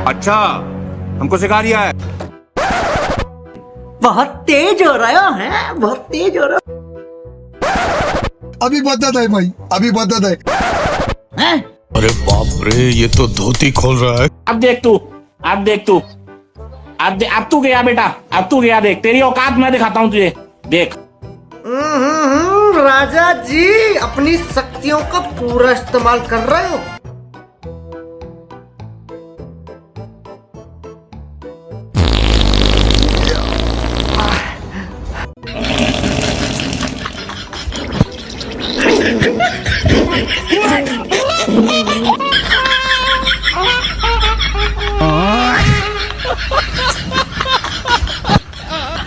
अच्छा, हमको सिखा रिया है। बहुत तेज हो रहा है, बहुत तेज हो रहा अभी बदत है भाई, अभी बदत है। है। अरे बाप रे, ये तो धोती खोल रहा है। अब देख तू, अब देख तू, अब तू गया बेटा, अब तू गया। देख तेरी औकात मैं दिखाता हूँ तुझे, देख। राजा जी अपनी शक्तियों का पूरा इस्तेमाल कर रहे हो।